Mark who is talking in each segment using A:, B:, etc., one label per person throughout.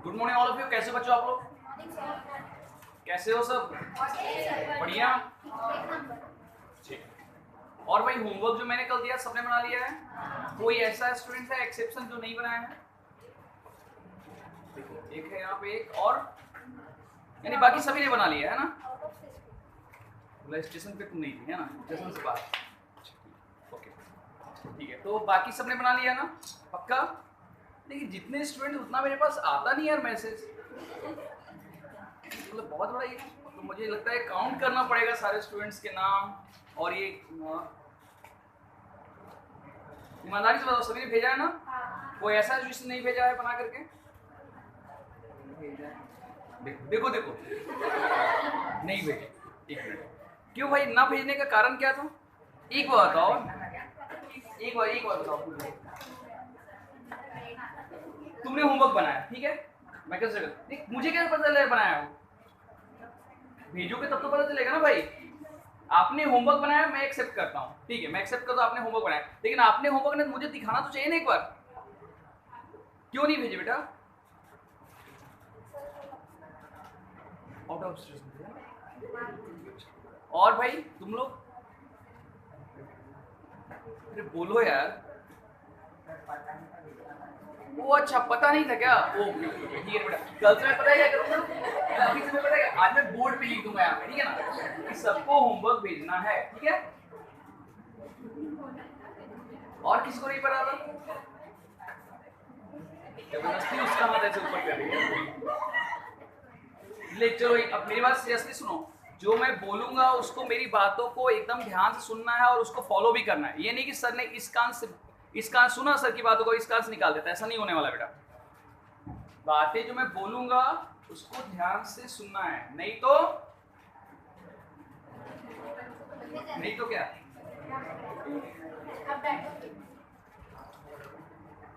A: Good morning all of you. कैसे बच्चों आप लोग? कैसे हो सब? बढ़िया। और भाई होमवर्क जो मैंने कल दिया सबने बना लिया है? कोई ऐसा स्टूडेंट है एक्सेप्शन जो नहीं बनाया है? देखो एक है यहाँ पे एक और, यानी बाकी सभी ने बना लिया है ना? स्टेशन पे तुम नहीं थी है ना? स्टेशन से बाहर। ओके ठीक है, तो बाकी सबने बना लिया ना? पक्का? लेकिन जितने स्टूडेंट उतना मेरे पास आता नहीं यार मैसेज, मतलब बहुत बड़ा ये, तो मुझे लगता है काउंट करना पड़ेगा सारे स्टूडेंट्स के नाम। और ये ईमानदारी से बताओ, सभी ने भेजा है ना? कोई ऐसा जिसने नहीं भेजा है बना करके? देखो देखो नहीं भेजे। एक मिनट, क्यों भाई ना भेजने का कारण क्या था? एक बार बताओ, एक बार बताओ। तुमने होमवर्क बनाया, ठीक है, मैं कैसे देख, मुझे क्या पता चलेगा बनाया हो? भेजोगे तब तो पता चलेगा ना भाई। आपने होमवर्क बनाया, मैं एक्सेप्ट करता हूँ, ठीक है, मैं एक्सेप्ट करता हूँ आपने होमवर्क बनाया, लेकिन आपने होमवर्क ने मुझे दिखाना तो चाहिए ना एक बार। क्यों नहीं भेजे बेटा? Out of station. और भाई तुम लोग, अरे बोलो यार। वो अच्छा पता नहीं था क्या? ओ ठीक है बेटा, कल से मैं पता है क्या करूँगा, अभी से मैं पता है आज मैं बोर्ड पे लिख दूंगा यहाँ पे, ठीक है ना, कि सबको होमवर्क भेजना है, ठीक है? और किसी को नहीं पता था? जबरदस्ती उसका हाथ ऐसे ऊपर कर दिया। ले चलो अब मेरी बात सीरियसली सुनो, जो मैं बोलूंगा उसको, मेरी बातों को एकदम ध्यान से सुनना है और उसको फॉलो भी करना है। ये नहीं कि सर ने इस कान सुना सर की बातों को, इस कान से निकाल देता है, ऐसा नहीं होने वाला बेटा। बातें जो मैं बोलूंगा उसको ध्यान से सुनना है, नहीं तो क्या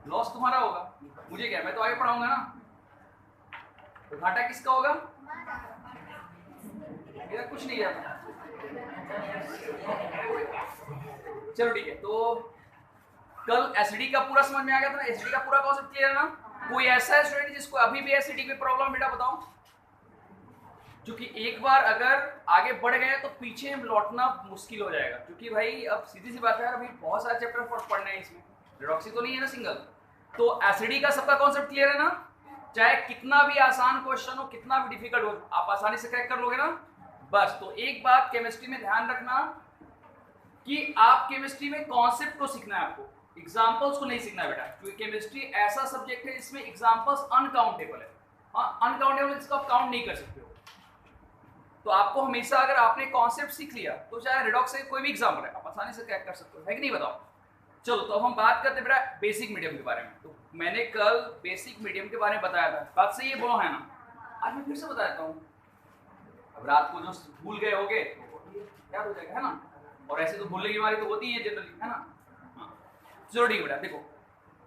A: लॉस तुम्हारा होगा, मुझे क्या, मैं तो आगे पढ़ाऊंगा ना, तो घाटा किसका होगा? मेरा कुछ नहीं जाता। चलो ठीक है, तो कल एसिडी का पूरा समझ में आ गया था ना? एसिडी का पूरा कॉन्सेप्ट क्लियर है ना? कोई ऐसा स्टूडेंट जिसको अभी भी एसिडी में प्रॉब्लम, बेटा बताओ? क्योंकि एक बार अगर आगे बढ़ गए तो पीछे लौटना मुश्किल हो जाएगा, क्योंकि भाई अब सीधी सी बात है यार, अभी बहुत सारे चैप्टर पढ़ने हैं इसमें, रिडॉक्सी तो नहीं है ना सिंगल। तो एसिडी का सबका कॉन्सेप्ट क्लियर है ना? चाहे कितना भी आसान क्वेश्चन हो, कितना भी डिफिकल्ट हो, आप आसानी से क्रैक कर लोगे ना? बस, तो एक बात केमिस्ट्री में ध्यान रखना कि आप केमिस्ट्री में कॉन्सेप्ट को सीखना है, आपको एग्जांपल्स को नहीं सीखना है बेटा, क्योंकि केमिस्ट्री ऐसा सब्जेक्ट है जिसमें एग्जांपल्स अनकाउंटेबल है। अनकाउंटेबल जिसको आप काउंट नहीं कर सकते हो। तो आपको हमेशा, अगर आपने कॉन्सेप्ट सीख लिया तो चाहे रिडॉक्स से कोई भी एग्जाम्पल है, आप आसानी से क्रैक कर सकते हो, है कि नहीं बताओ? चलो, तो अब हम बात करते हैं बेटा बेसिक मीडियम के बारे में। तो मैंने कल बेसिक मीडियम के बारे में बताया था, बात सही है, बोलो है ना? आज मैं फिर से बता देता हूँ, अब रात को जो भूल गए होगे याद हो जाएगा, है ना? और ऐसे तो भूलने की बीमारी तो होती है जनरली, है ना? चलो ठीक है बेटा, देखो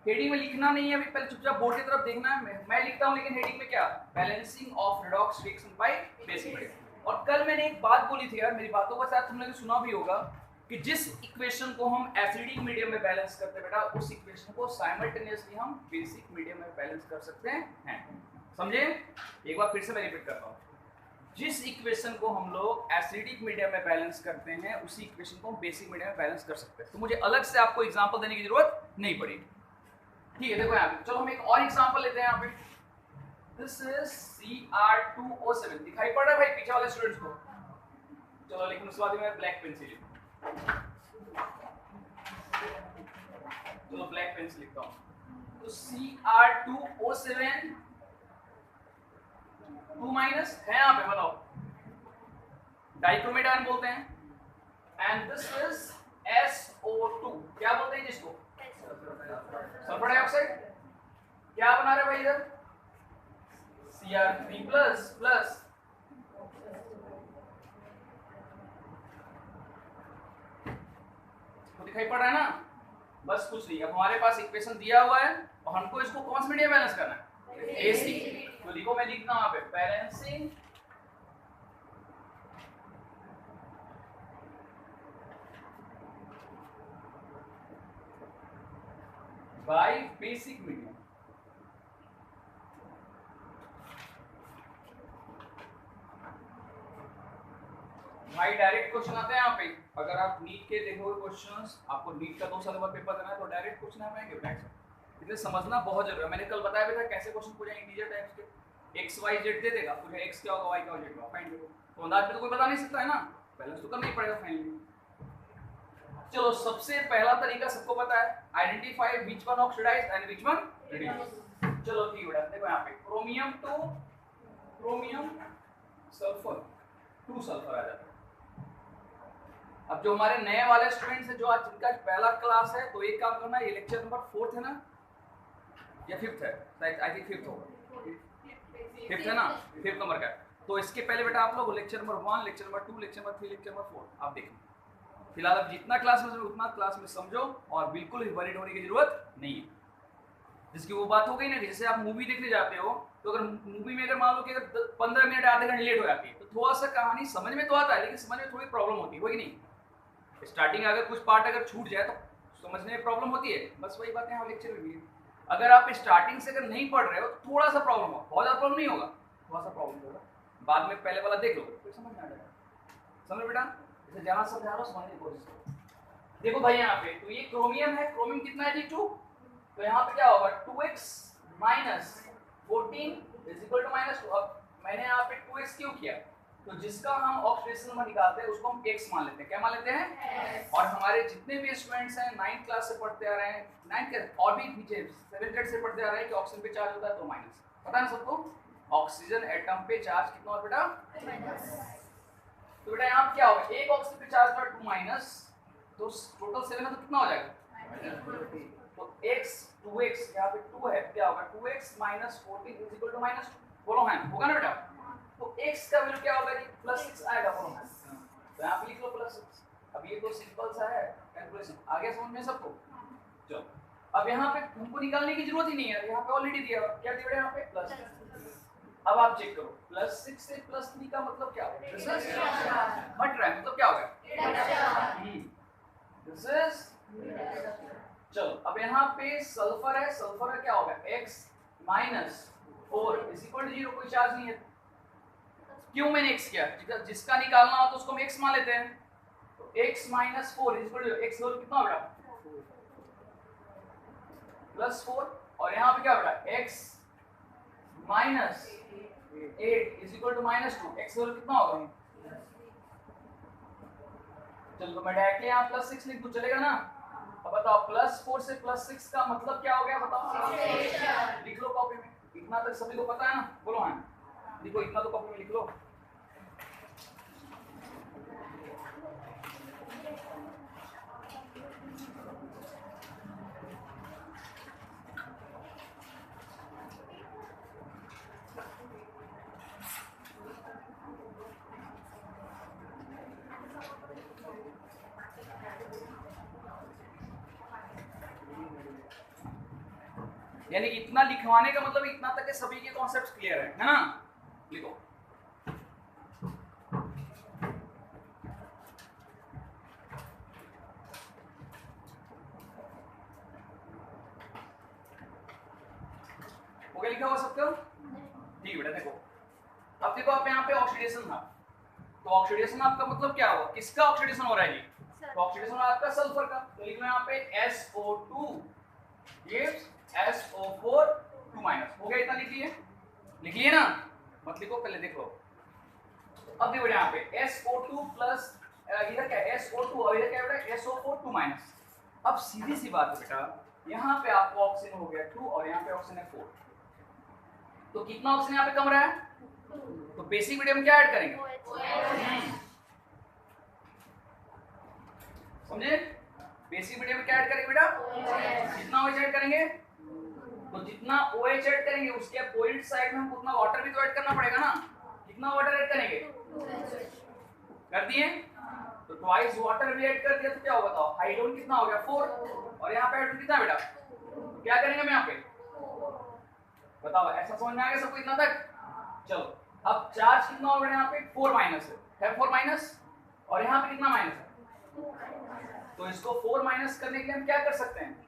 A: हेडिंग में लिखना नहीं है अभी, पहले चुपचाप बोर्ड की तरफ देखना है। मैं लिखता हूँ, लेकिन हेडिंग में क्या? Balancing of redox reaction by basic medium. और कल मैंने एक बात बोली थी यार, मेरी बातों का शायद तुमने सुना भी होगा, कि जिस इक्वेशन को हम एसिडिक मीडियम में बैलेंस करते हैं बेटा, उस इक्वेशन को साइमल्टेनियसली हम बेसिक मीडियम में बैलेंस कर सकते हैं। समझे? एक बार फिर से मैं रिपीट करता हूँ, जिस इक्वेशन को हम लोग एसिडिक मीडियम में बैलेंस करते हैं, उसी इक्वेशन को हम बेसिक मीडियम में बैलेंस कर सकते हैं। तो मुझे अलग से आपको एग्जांपल देने की जरूरत नहीं पड़ेगी, ठीक है? देखो यहाँ पे, चलो हम एक और एग्जांपल लेते हैं। यहाँ पे दिस इज Cr2O7, दिखाई पड़ रहा है भाई पीछे वाले स्टूडेंट्स को? चलो, लेकिन उसके बाद मैं ब्लैक पेन से लिखूं, चलो ब्लैक पेन से लिखता हूं। तो Cr2O7 2 माइनस है यहाँ पे, बताओ, डाइक्रोमेट आयन बोलते हैं। एंड दिस इज SO2, क्या बोलते हैं जिसको? Sulphur dioxide. क्या बना रहे भाई इधर? Cr3 प्लस प्लस, तो दिखाई पड़ रहा है ना? बस कुछ नहीं, अब हमारे पास इक्वेशन दिया हुआ है और हमको इसको कौन सा मीडियम बैलेंस करना है? बेसिक। तो लिखो, मैं लिखता हूं यहाँ पे बैलेंसिंग बाय बेसिक मीडियम। भाई डायरेक्ट क्वेश्चन आते हैं यहाँ पे, अगर आप नीट के देखोगे क्वेश्चंस, आपको नीट का 2 साल बाद पेपर देना है तो डायरेक्ट क्वेश्चन आ पाएंगे बैक से, इसलिए समझना बहुत जरूरी है। मैंने कल बताया भी था कैसे क्वेश्चन पूछेंगे इंटीजर टाइप्स के, एक्स वाई जेड दे देगा, तुझे एक्स क्या होगा वाई क्या होगा जेड होगा, फाइंड करो, तो अंदाज में तो कोई बता नहीं सकता है ना, बैलेंस तो करना ही पड़ेगा फाइनली। चलो सबसे पहला तरीका सबको पता है, identify which one oxidised and which one reduced. चलो ठीक है, देखो यहाँ पे chromium to chromium sulphur to sulphur आ जाता है। अब जो हमारे नए वाले स्टूडेंट्स हैं जो आज जिनका पहला क्लास है, तो एक काम करना, ये लेक्चर नंबर 4 है ना या 5 है, आई थिंक 5 होगा, 5 है ना, 5 नंबर का। तो इसके पहले बेटा आप लोग lecture number 1, lecture number 2, lecture number 3, lecture number 4 आप देखना। फिलहाल अब जितना क्लास में समझो उतना क्लास में समझो और बिल्कुल ही वरीड होने की जरूरत नहीं है। जिसकी वो बात हो गई ना, जैसे आप मूवी देखने जाते हो तो अगर मूवी में अगर मान लो कि अगर 15 मिनट आधे घंटे लेट हो जाती है तो थोड़ा सा कहानी समझ में तो आता है, लेकिन समझ में थोड़ी प्रॉब्लम होती है, वो ही नहीं। स्टार्टिंग अगर कुछ पार्ट अगर छूट जाए तो समझने में प्रॉब्लम होती है, बस वही बात यहाँ लेक्चर में भी है। अगर आप स्टार्टिंग से अगर नहीं पढ़ रहे हो तो थोड़ा सा प्रॉब्लम हो, बहुत ज़्यादा प्रॉब्लम नहीं होगा, थोड़ा सा प्रॉब्लम होगा, बाद में पहले वाला देख लो फिर समझ में आ जाएगा। समझ बेटा, जैसे जहाँ समझा रहा हो समझने की कोशिश करो। देखो भाई यहाँ पे तो ये क्रोमियम है, क्रोमियम कितना है G2, तो यहाँ पे क्या होगा 2x minus 14 is equal to -2। अब मैंने यहाँ पे 2x क्यों किया, तो जिसका हम ऑक्सीडेशन नंबर निकालते हैं उसको हम x मान लेते हैं, क्या मान लेते हैं। और हमारे जितने भी स्टूडेंट्स हैं 9th क्लास से पढ़ते आ रहे हैं, 9th के और भी पीछे 7th ग्रेड से पढ़ते आ रहे हैं कि ऑक्सीजन पे चार्ज होता है तो माइनस, पता है ना सबको, ऑक्सीजन एटम पे चार्ज कितना होता है बेटा। तो बेटा यहाँ क्या होगा, एक ऑक्सीजन पे चार्ज पर 2 माइनस, तो टोटल 7 है तो कितना हो जाएगा, तो x 2x यहाँ पे 2 है, क्या होगा 2x minus 14 is equal to -2। बोलो हाँ, होगा ना बेटा। तो x का वैल्यू क्या होगा जी +6 आएगा, बोलो हाँ, तो यहाँ पे लिख लो +6। अब ये तो सिंपल सा है कैलकुलेशन, आगे समझ में सबको। चलो अब यहाँ पे हमको निकालने की जरूरत ही नहीं है, यहाँ पे ऑलरेडी दिया हुआ, क्या दिया यहाँ पे +6। अब आप चेक करो +6 से +3 का मतलब क्या होगा, दिस इज हट रहा है, मतलब क्या होगा दिस इज। चलो अब यहाँ पे सल्फर है, सल्फर का क्या होगा x minus 4 is equal to 0, कोई चार्ज नहीं है। क्यों मैंने x किया, जिसका निकालना हो तो उसको हम x मान लेते हैं, तो x minus 4 is equal to x value कितना होगा +4, और यहाँ पे क्या होगा x minus 8 is equal to -2, x value कितना होगा। चलो तो मैं डायरेक्टली यहाँ +6 लिख दूं, चलेगा ना। अब बताओ +4 से +6 का मतलब क्या हो गया, बताओ लिख लो कॉपी में, इतना तक सभी को पता है ना, बोलो हाँ, देखो इतना तो कॉपी में लिख लो। यानी इतना लिखवाने का मतलब इतना तक के सभी के कॉन्सेप्ट्स क्लियर है ना, लिखो। हो गया लिखा हुआ सबका, ठीक है बेटा। देखो अब देखो आप यहाँ पे ऑक्सीडेशन था, तो ऑक्सीडेशन आपका मतलब क्या हुआ, किसका ऑक्सीडेशन हो रहा है जी, तो ऑक्सीडेशन हो रहा है आपका सल्फर का, तो लिख लो यहाँ पे SO2 gives SO4 2 माइनस, हो गया इतना लिख लिए ना, मत लिखो पहले देखो। अब देखो यहाँ पे SO2 प्लस इधर क्या SO2 और इधर क्या बेटा SO4 2 माइनस। अब सीधी सी बात है बेटा, यहाँ पे आपको ऑक्सीजन हो गया 2 और यहाँ पे ऑक्सीजन है 4, तो कितना ऑक्सीजन यहाँ पे कम रहा है, तो बेसिक मीडियम क्या ऐड करेंगे, समझे, बेसिक मीडियम में क्या ऐड करेंगे बेटा, कितना OH ऐड करेंगे, तो जितना OH ऐड करेंगे उसके अपोजिट साइड में हमको उतना वाटर भी तो ऐड करना पड़ेगा ना, कितना वाटर ऐड करेंगे, कर दिए, तो ट्वाइस वाटर भी ऐड कर दिया, तो क्या होगा बताओ, हाइड्रोजन कितना हो गया 4, और यहाँ पे हाइड्रोजन कितना बेटा, तो क्या करेंगे हम यहाँ पे बताओ, ऐसा समझ में आ गया सबको इतना तक। चलो अब चार्ज कितना होगा यहाँ पे 4 माइनस है 4 माइनस, और यहाँ पे कितना माइनस है, तो इसको 4 माइनस करने के लिए हम क्या कर सकते हैं,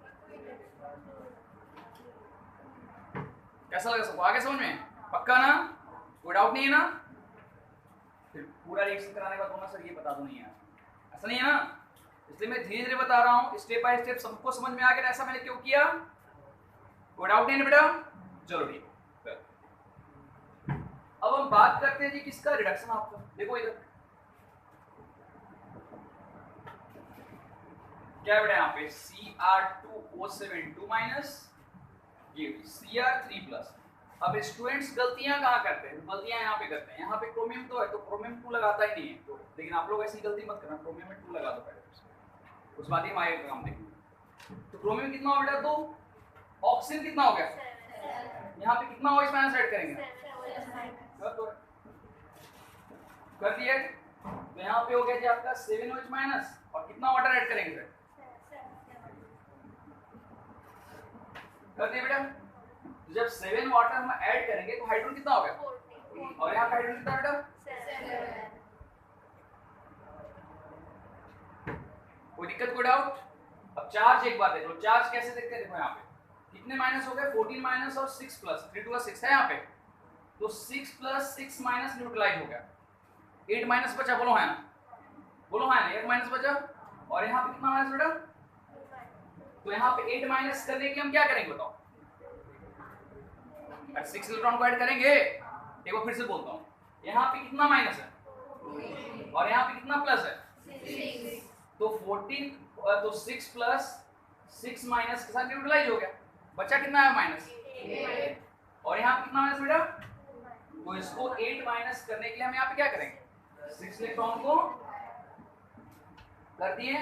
A: कैसा लगा सबको? आगे समझ में? पक्का ना? कोई डाउट नहीं है ना? फिर पूरा रिएक्शन कराने के बाद बोलना सर ये बता दो, नहीं है ऐसा नहीं है ना, इसलिए मैं धीरे धीरे बता रहा हूँ, स्टेप बाय स्टेप सबको समझ में आ गया ऐसा मैंने क्यों किया? कोई डाउट नहीं है बेटा? चलो ठीक है। अब हम बात करते हैं जी किसका? रिडक्शन आपका। देखो इधर क्या है बेटा, यहाँ पे Cr2O7 2 माइनस ये Cr3 प्लस। अब स्टूडेंट्स गलतियां कहाँ करते हैं? गलतियां यहाँ पे करते हैं। यहाँ पे क्रोमियम तो है तो क्रोमियम 2 लगाता ही नहीं है, तो लेकिन आप लोग ऐसी गलती मत करना, क्रोमियम में 2 लगा दो पहले, उस बाद ही हम आगे का काम देखेंगे। तो क्रोमियम कितना हो बेटा? 2। ऑक्सीजन कितना हो गया? यहाँ पे कितना OH माइनस ऐड करेंगे? कर दिया। तो यहाँ पे हो गया जी आपका 7 OH माइनस, और कितना वाटर ऐड करेंगे फिर? कर दिया बेटा। तो जब 7 वाटर हम ऐड करेंगे तो हाइड्रोजन कितना हो गया? और यहाँ पे हाइड्रोजन कितना बेटा? 7। कोई दिक्कत, कोई डाउट? अब चार्ज एक बात है, तो चार्ज कैसे देखते हैं? देखो यहाँ पे कितने माइनस हो गए? 14 माइनस और 6 प्लस, 3 2 6 है यहाँ पे, तो 6 प्लस 6 माइनस न्यूट्रलाइज हो गया, 8 माइनस बचा, बोलो है ना? बोलो है ना? 8 माइनस बचा, और यहाँ पे कितना माइनस बेटा? तो यहाँ पे 8 माइनस करने के लिए हम क्या करेंगे बताओ? 6 इलेक्ट्रॉन को ऐड करेंगे। एक बार फिर से बोलता हूँ, यहाँ पे कितना माइनस है और यहाँ पे कितना प्लस है? 6। तो 14 तो 6 प्लस 6 माइनस के साथ न्यूट्रलाइज हो गया, बचा कितना है? माइनस 8। और यहाँ पे कितना माइनस बेटा? तो इसको 8 माइनस करने के लिए हम यहाँ पे क्या करेंगे? 6 इलेक्ट्रॉन को कर दिए।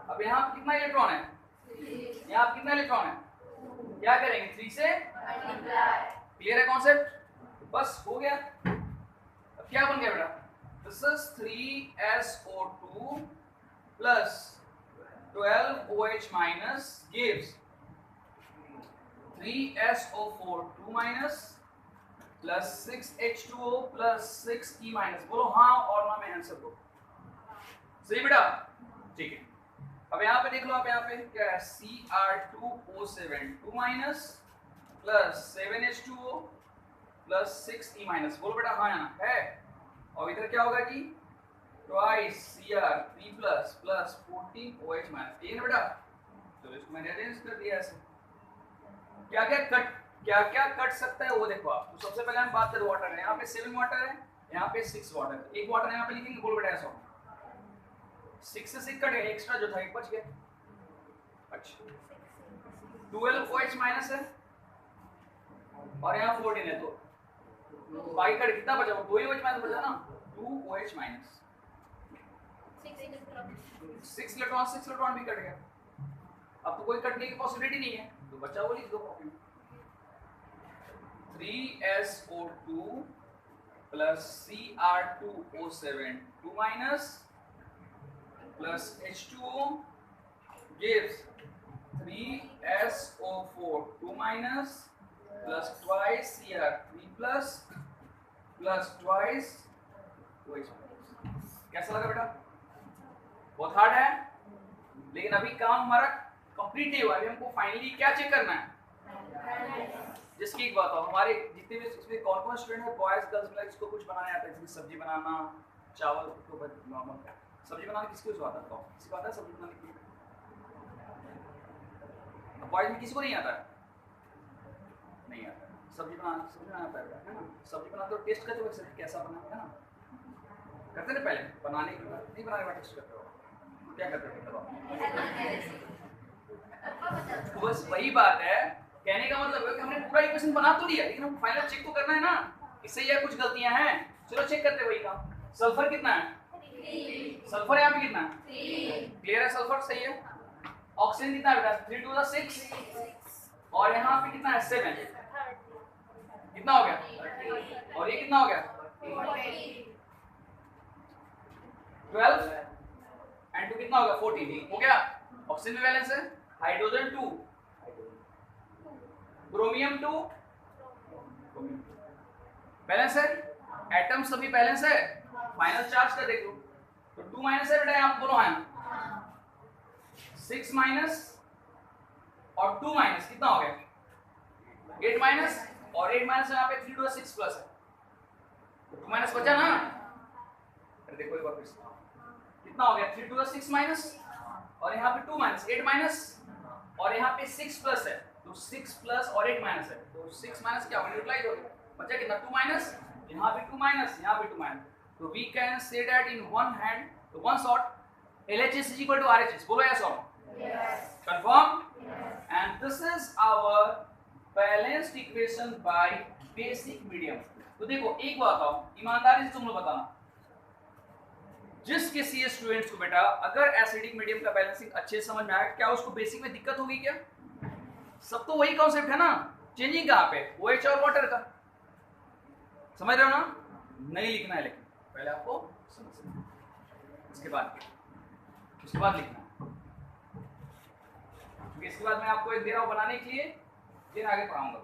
A: अब यहाँ पे कितना इलेक्ट्रॉन है? यहाँ पे कितना इलेक्ट्रॉन है? क्या करेंगे? 3 से मल्टीप्लाई। क्लियर है कॉन्सेप्ट? बस हो गया। अब क्या बन गया बेटा? This is 3SO2 plus 12OH minus gives 3SO4 2 minus plus 6H2O plus 6E minus. बोलो हाँ और ना में आंसर दो। सही बेटा? ठीक है। अब यहाँ पे देख लो, आप यहाँ पे क्या है? Cr2O7 2 minus plus 7H2O plus 6E minus. बोलो बेटा हाँ या ना? है। और इधर क्या होगा जी? Twice Cr3 plus plus 14OH minus. ये ना बेटा? तो इसको मैंने अरेंज कर दिया ऐसे। क्या क्या कट सकता है वो देखो आप। तो सबसे पहले हम बात करें वाटर है। यहाँ पे 7 वाटर है, यहाँ पे 6 वाटर है। एक वाटर यहाँ पे लिखेंगे, बोलो बेटा ऐसा 6 से 6 कट गया, एक्स्ट्रा जो था एक बच गया। अच्छा 12OH माइनस है और यहाँ 14 है, तो बाई कट कितना बचा? 2 OH माइनस बचा ना, 2OH माइनस। 6 इलेक्ट्रॉन भी कट गया। अब तो कोई कटने की पॉसिबिलिटी नहीं है, तो बचा वो लिख दो कॉपी में। 3SO2 plus Cr2O7 2 minus plus H2O gives 3SO4 2 minus plus twice Cr3 plus twice OH minus। कैसा लगा बेटा? बहुत हार्ड है, लेकिन अभी काम हमारा कंप्लीट नहीं हुआ। अभी हमको फाइनली क्या चेक करना है? जिसकी एक बात हो, हमारे जितने भी इसमें कौन स्टूडेंट है, बॉयज गर्ल्स में, जिसको कुछ बनाने आता है, जैसे सब्जी बनाना, चावल के ऊपर नॉर्मल सब्जी बनाना किसको आता है? किसी को आता है सब्जी बनाने की? बॉयज में किसी को नहीं आता है? नहीं आता सब्जी बनाना आता है ना? सब्जी बनाते हो टेस्ट करते हो सब्जी कैसा बना है ना? करते ना पहले, बनाने के बाद नहीं, बनाने के बाद टेस्ट करते हो। क्या करते हो? बस वही बात है, कहने का मतलब है कि हमने पूरा इक्वेशन बना तो लिया, लेकिन हम फाइनल चेक तो करना है ना, इससे ये कुछ गलतियां हैं। चलो चेक करते वही काम। सल्फर कितना है? 3। सल्फर यहाँ पे कितना है? 3। क्लियर है? सल्फर सही है। ऑक्सीजन कितना है बेटा? 3 2 6 और यहाँ पे कितना है? 7। कितना हो गया? और ये कितना हो गया? 12 एंड 2 कितना होगा? 14 हो गया। ऑक्सीजन में बैलेंस है, हाइड्रोजन 2, ब्रोमियम 2 बैलेंस है, एटम सभी बैलेंस है। फाइनल चार्ज का देख लो, तो 2 माइनस है बेटा, आप बोलो हाँ। 6 माइनस और 2 माइनस कितना हो गया? 8 माइनस। और 8 माइनस यहाँ पे 3 टू 6 प्लस है, 2 माइनस बचा ना। अरे देखो एक बार फिर से कितना हो गया, 3 टू 6 माइनस, और यहाँ पे 2 माइनस 8 माइनस, और यहाँ पे 6 प्लस है, तो 6 प्लस और 8 माइनस है, तो 6 माइनस क्या मल्टीप्लाई हो गया, बचा कितना 2 माइनस, यहाँ पे 2 माइनस, यहाँ पे 2 माइनस। तो we can say that in one hand, तो one shot LHS is equal to RHS. बोलो yes or no? Yes. Confirm? Yes. And this is our balanced equation by basic medium. तो देखो एक बात बताओ, ईमानदारी से तुम लोग बताना, जिस किसी स्टूडेंट्स को बेटा अगर एसिडिक मीडियम का बैलेंसिंग अच्छे से समझ में आया, क्या उसको बेसिक में दिक्कत होगी क्या? सब तो वही कॉन्सेप्ट है ना, चेंजिंग कहाँ पे, OH और वाटर का, समझ रहे हो ना? नहीं लिखना है लेकिन पहले आपको समझना, उसके बाद लिखना, क्योंकि इसके बाद मैं आपको एक दे रहा हूं बनाने के लिए, फिर आगे पढ़ाऊंगा।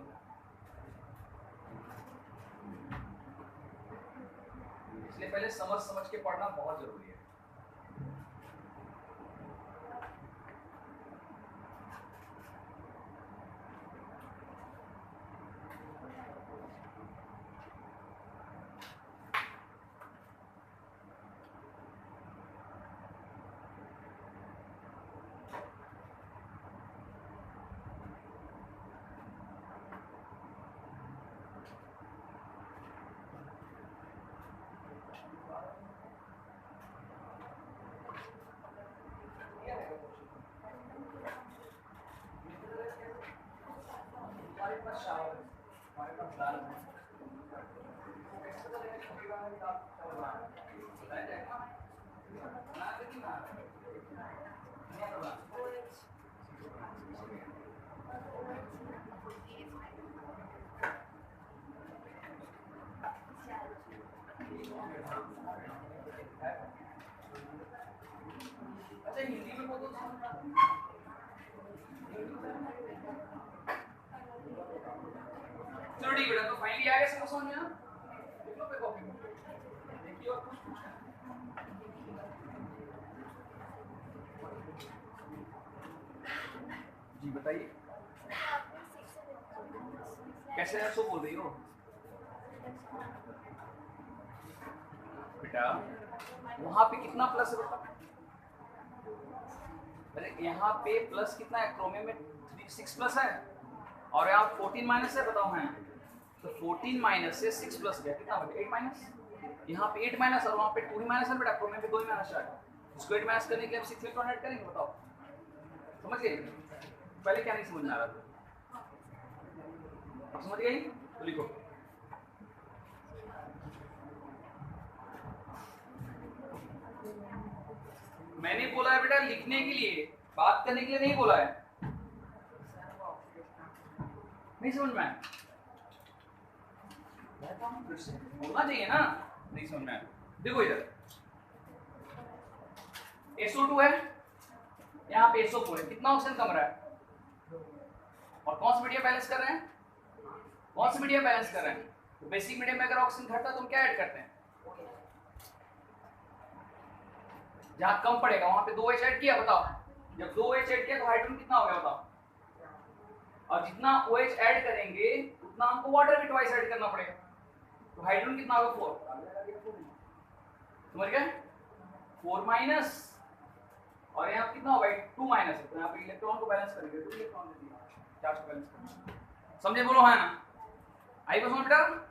A: इसलिए पहले समझ के पढ़ना बहुत जरूरी है। चलो ठीक बेटा, तो फाइनली आ गया सब समझ में ना? देख लो पे कॉपी में देखिए और कुछ जी बताइए, कैसे है सो बोल रही हो बेटा? वहां पे कितना प्लस है बेटा? अरे यहाँ पे प्लस कितना है, क्रोमियम में 6 प्लस है, और यहाँ 14 माइनस है, बताओ है, तो 14 माइनस से 6 प्लस गया, कितना बचा 8 माइनस, यहाँ पे 8 माइनस और वहाँ पे 2 ही माइनस है बेटा, क्रोमियम पे 2 ही माइनस है, इसको 8 माइनस करने के लिए 6 इलेक्ट्रॉन ऐड करेंगे, बताओ समझ गए? पहले क्या नहीं समझ में आ रहा था, अब समझ गई? तो लिखो मैंने बोला है बेटा लिखने के लिए, बात करने के लिए नहीं बोला है, नहीं समझ में आया? बोलना चाहिए ना, नहीं समझ में आया? देखो इधर SO2 है, यहाँ पे SO4 है, कितना ऑक्सीजन कम रहा है, और कौन सा मीडियम बैलेंस कर रहे हैं, कौन सा मीडियम बैलेंस कर रहे हैं? तो बेसिक मीडियम में अगर ऑक्सीजन घटता है तो हम क्या ऐड करते हैं, जहां कम पड़ेगा वहां पे 2H ऐड किया, बताओ जब 2H ऐड किया तो हाइड्रोजन कितना हो गया बताओ, और जितना OH ऐड करेंगे उतना हमको वाटर भी ट्वाइस ऐड करना पड़ेगा, तो हाइड्रोजन कितना होगा 4, समझ गए? 4 माइनस, और यहाँ कितना होगा 2 माइनस, तो यहाँ पे इलेक्ट्रॉन को बैलेंस करेंगे, 2 इलेक्ट्रॉन दे दिया, चार्ज को बैलेंस करेंगे, समझे? बोलो है ना? आई बस बेटा?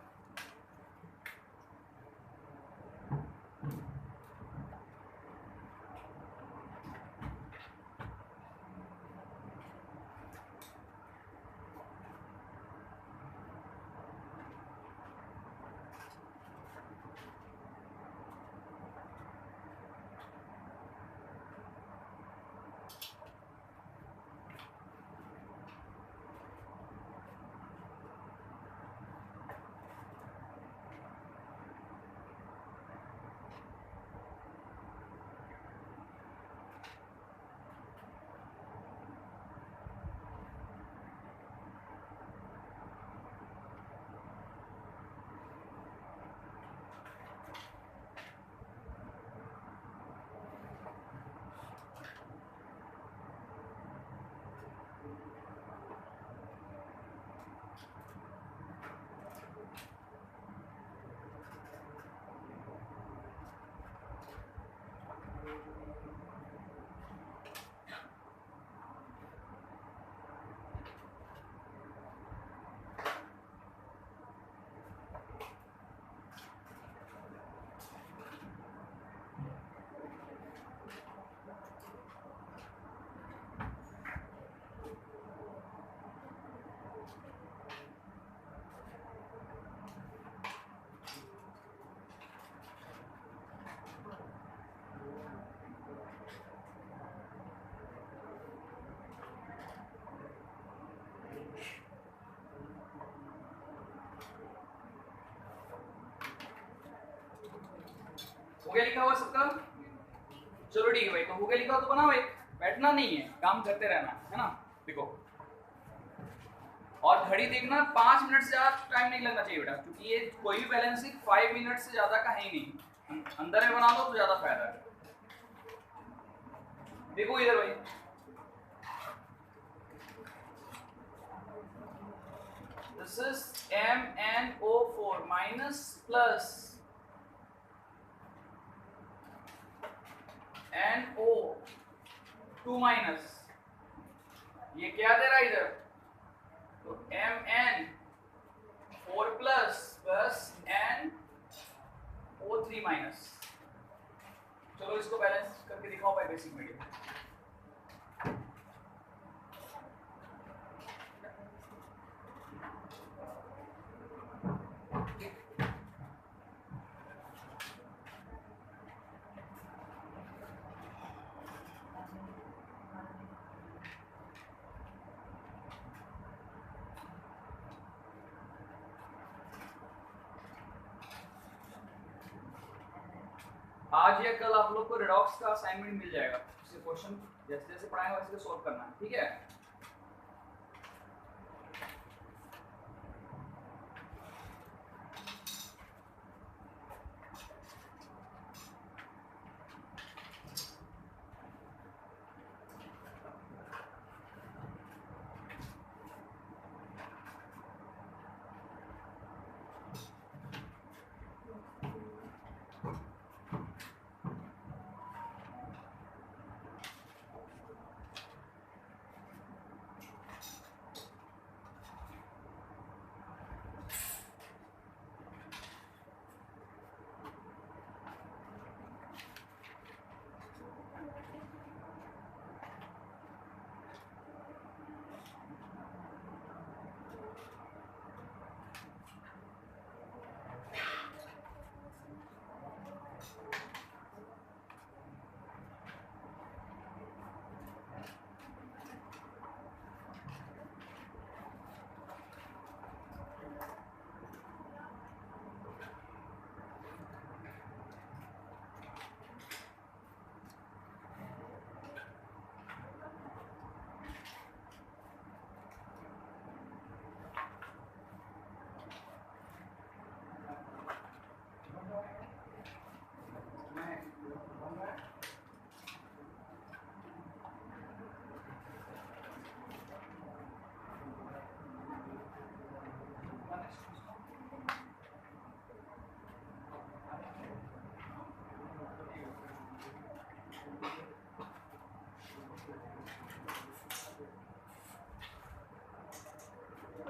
A: गया लिखा हुआ सबका? चलो ठीक है भाई, तो हो गया लिखा हुआ तो बनाओ, एक बैठना नहीं है, काम करते रहना है ना। देखो, और घड़ी देखना 5 मिनट से ज्यादा टाइम नहीं लगना चाहिए बेटा, क्योंकि ये कोई भी बैलेंसिंग 5 मिनट से ज्यादा का है ही नहीं। अंदर में बना दो तो ज्यादा फायदा है। देखो इधर भाई, this is MnO4 minus plus NO2 minus, ये क्या दे रहा है इधर? तो Mn4 plus plus NO3 minus. चलो इसको बैलेंस करके दिखाओ भाई बेसिक मीडियम। आज या कल आप लोग को रिडॉक्स का असाइनमेंट मिल जाएगा, इससे क्वेश्चन जैसे जैसे पढ़ाएंगे वैसे सॉल्व करना है, ठीक है।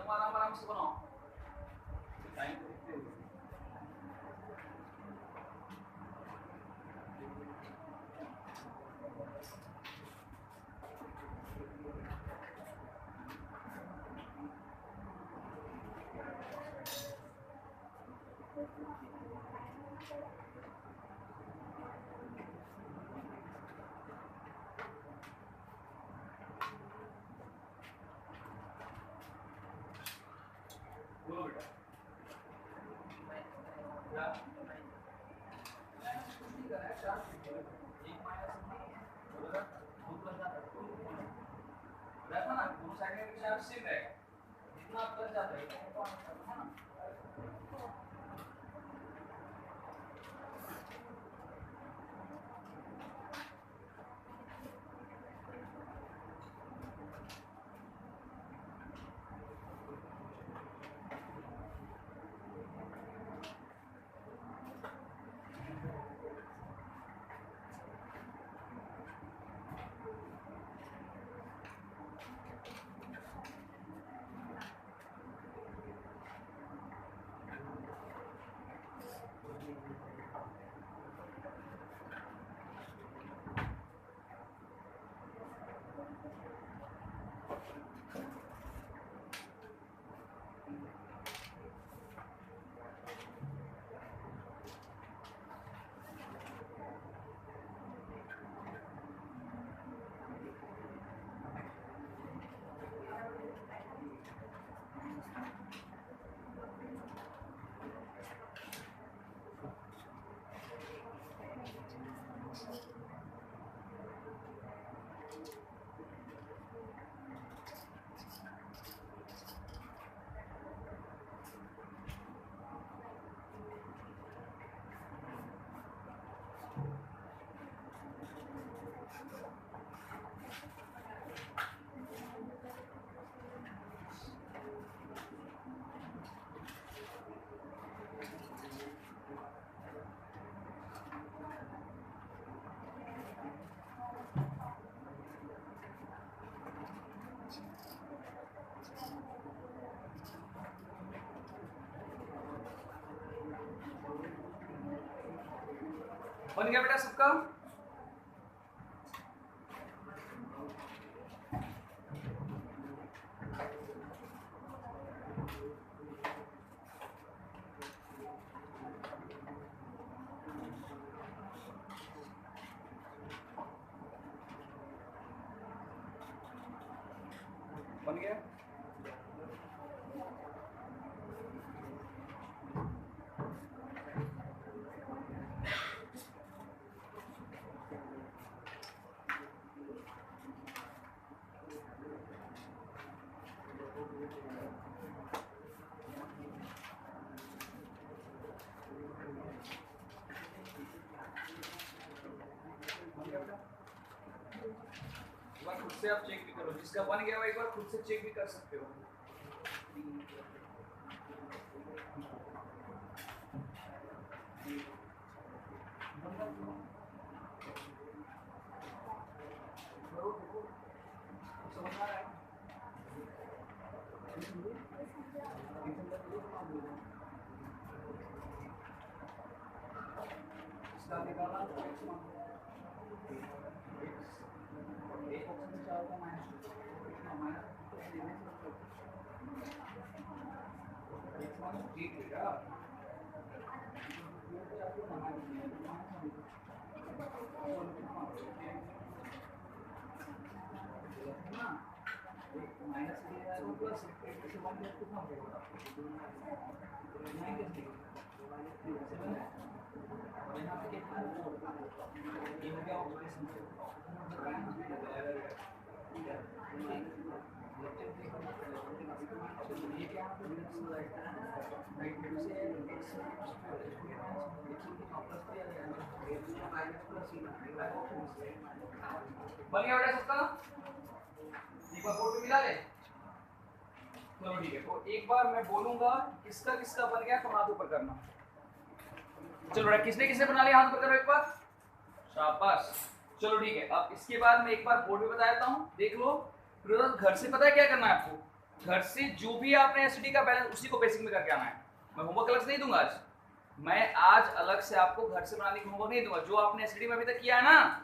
A: आराम से बनाओ, टाइम देखते हुए। बोलो बेटा, क्या कुछ नहीं करना है, 4 1 माइनस बोलेगा 2 प्लस जाता है, रहता ना दोनों साइड में चार्ज सेम रहेगा, जितना प्लस जाता है ना। बन गया बेटा सबका? बन गया? खुद से आप चेक भी करो, जिसका बन गया वो एक बार खुद से चेक भी कर सकते हो। समझ आ रहा है? इसका निकालना एक ऑप्शन से होगा माइनस बन गया बेटा सबका? एक बार बोर्ड पे मिला ले। चलो ठीक है, तो एक बार मैं बोलूंगा किसका किसका बन गया तो हाथ ऊपर करना। चलो बेटा किसने किसने बना लिया हाथ ऊपर करो एक बार, शाबाश। चलो ठीक है, अब इसके बाद मैं एक बार बोर्ड पे बता देता हूँ, देख लो। फिर घर से पता है क्या करना है आपको, घर से जो भी आपने एसडी का बैलेंस उसी को बेसिक में करके आना है। मैं होमवर्क अलग से नहीं दूंगा आज, मैं आज अलग से आपको घर से बनाने की होमवर्क नहीं दूंगा। जो आपने एसडी में अभी तक किया है ना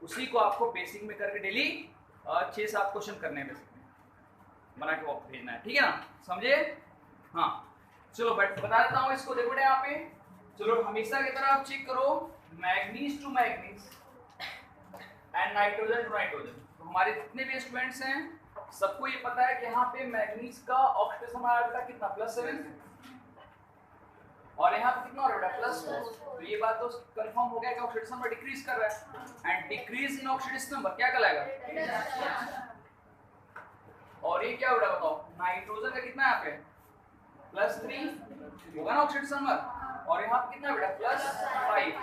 A: उसी को आपको बेसिक में करके डेली 6-7 क्वेश्चन करने हैं बेसिक में, बना के वापस भेजना है, ठीक है ना, समझे? हाँ चलो बता देता हूँ इसको, देखो बेटा यहाँ पे। चलो हमेशा की तरह आप चेक करो, manganese to manganese and nitrogen to nitrogen. तो हमारे जितने भी स्टूडेंट्स हैं सबको ये पता है कि यहाँ पे मैग्नीज का ऑक्सीडेशन हमारा बेटा कितना +7 और यहाँ पे कितना और बेटा +4। तो ये बात तो कंफर्म हो गया कि ऑक्सीडेशन नंबर डिक्रीज कर रहा है, and decrease in oxidation number क्या कहलाएगा? और ये क्या बेटा बताओ, नाइट्रोजन का कितना यहाँ पे +3 होगा ना ऑक्सीडेशन नंबर, और यहाँ पे कितना बेटा +5।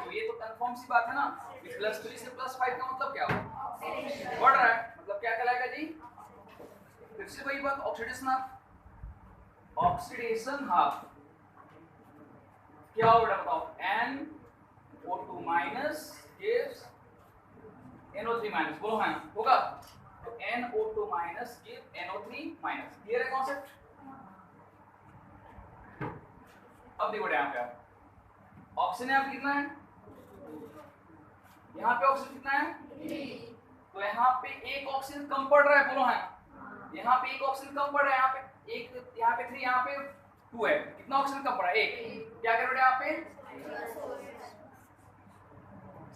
A: तो ये तो कंफर्म सी बात है ना कि +3 से +5 का मतलब क्या होगा, बढ़ रहा है, मतलब क्या कहलाएगा जी? फिर से वही बात, ऑक्सीडेशन हाफ क्या होगा बेटा बताओ, NO2 minus gives NO3 minus, बोलो है ना, होगा? तो NO2 minus give NO3 minus, clear है कॉन्सेप्ट? अब देखो यहाँ पे ऑक्सीजन यहाँ पे कितना है, यहाँ पे ऑक्सीजन कितना है, तो यहाँ पे एक ऑक्सीजन कम पड़ रहा है, बोलो है ना, यहाँ पे एक ऑक्सीजन कम पड़ रहा है, यहाँ पे एक, यहाँ पे 3, यहाँ पे 2 है, कितना ऑक्सीजन कम पड़ा है, 1। क्या कर रहे हो यहाँ पे,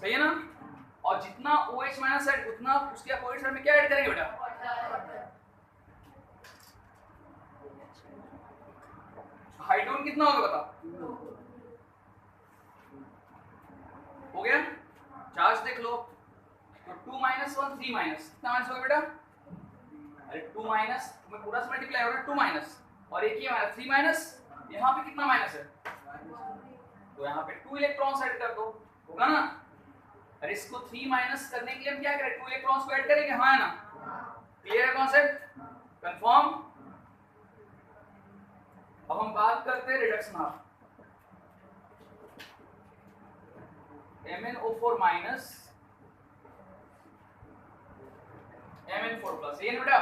A: सही है ना? और जितना OH माइनस है उतना उसके अपोजिट साइड में क्या ऐड करेंगे बेटा, हाइड्रोजन कितना होगा बता, हो गया? चार्ज देख लो, तो 2 - 1 3 माइनस, कितना माइनस होगा बेटा, अरे 2 माइनस में पूरा से मल्टीप्लाई हो रहा है, 2 माइनस और एक ही माइनस 3 माइनस, यहाँ पे कितना माइनस है, तो यहाँ पे 2 इलेक्ट्रॉन्स ऐड कर दो, होगा ना? अरे इसको 3 माइनस करने के लिए हम क्या करें, 2 इलेक्ट्रॉन्स को ऐड करेंगे, हाँ है ना? क्लियर है कॉन्सेप्ट, कंफर्म? अब हम बात करते हैं reduction half, MnO4 minus Mn4 plus, ये ना बेटा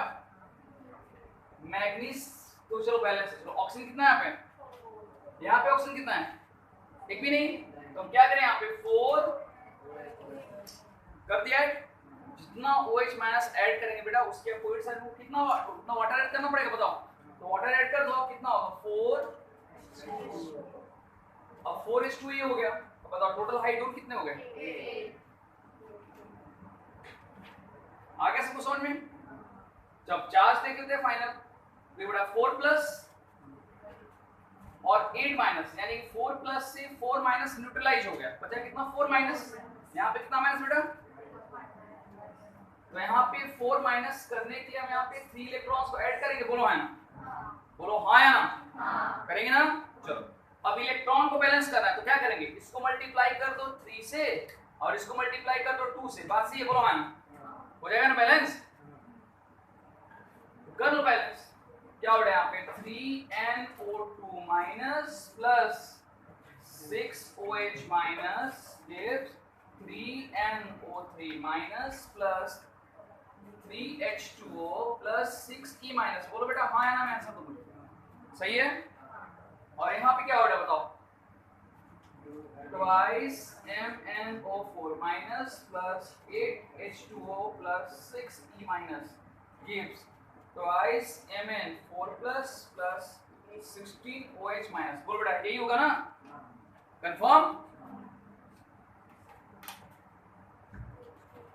A: मैग्नीज। तो चलो बैलेंस, चलो ऑक्सीजन कितना है यहाँ पे, यहाँ पे ऑक्सीजन कितना है, एक भी नहीं, तो हम क्या करें यहाँ पे 4 कर दिया है। जितना OH माइनस ऐड करेंगे बेटा उसके अपोजिट साइड में कितना वाटर ऐड करना पड़ेगा बताओ। तो वाटर ऐड कर दो, कितना होगा 4। अब 4:2 ये हो गया। अब बताओ टोटल हाइड्रोजन कितने हो गए। आ गया सबको समझ में। जब चार्ज देख लेते हैं फाइनल तो बेटा 4 प्लस और 8 माइनस, यानी 4 प्लस से 4 माइनस न्यूट्रलाइज हो गया। बचा कितना 4 माइनस, यहाँ पे कितना माइनस बेटा, तो यहाँ पे 4 माइनस करने के लिए हम यहाँ पे 3 इलेक्ट्रॉन्स को ऐड करेंगे। बोलो हाँ ना, बोलो हाँ या ना, करेंगे ना। चलो अब इलेक्ट्रॉन को बैलेंस करना है तो क्या करेंगे, इसको मल्टीप्लाई कर दो 3 से और इसको मल्टीप्लाई कर दो 2 से। बात सही है, बोलो हाँ ना, हो जाएगा ना बैलेंस। कर लो बैलेंस। क्या हो रहा है यहाँ पे 3NO2 minus plus 6OH minus gives 3NO3 minus plus 3H2O plus 6E minus. बोलो बेटा हाँ है ना, मैं आंसर तो बोलो सही है। और यहाँ पे क्या हो रहा है बताओ, twice MnO4 minus plus 8H2O plus 6E minus gives twice Mn4 plus 16OH minus। बोल बेटा यही होगा ना, कंफर्म।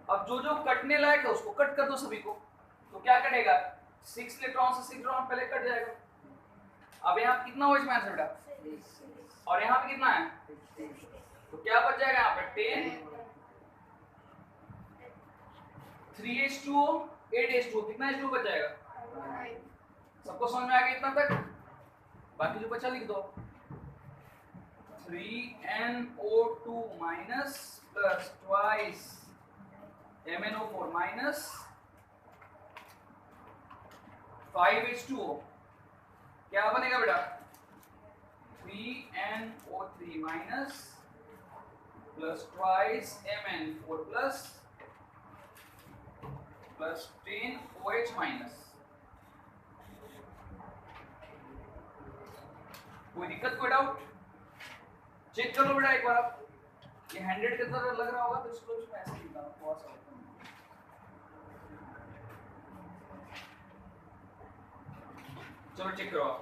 A: अब जो जो कटने लायक है उसको कट कर दो सभी को। तो क्या कटेगा 6 इलेक्ट्रॉन से 6 इलेक्ट्रॉन पहले कट जाएगा। अब यहाँ कितना OH माइनस बेटा, और यहाँ पे कितना है, तो क्या बच जाएगा यहाँ पे 10 3H2O 8H2O, कितना H2O बच जाएगा। सबको समझ में आ गया इतना तक। बाकी जो बचा लिख दो 3NO2 minus plus twice MnO4 minus 5H2O, क्या बनेगा बेटा 3NO3 minus plus twice Mn4 plus 10OH minus. कोई दिक्कत, कोई डाउट, चेक कर लो बेटा एक बार। आप ये 100 के तरह लग रहा होगा तो इसको इसमें ऐसे लिखना थोड़ा सा। चलो चेक करो आप।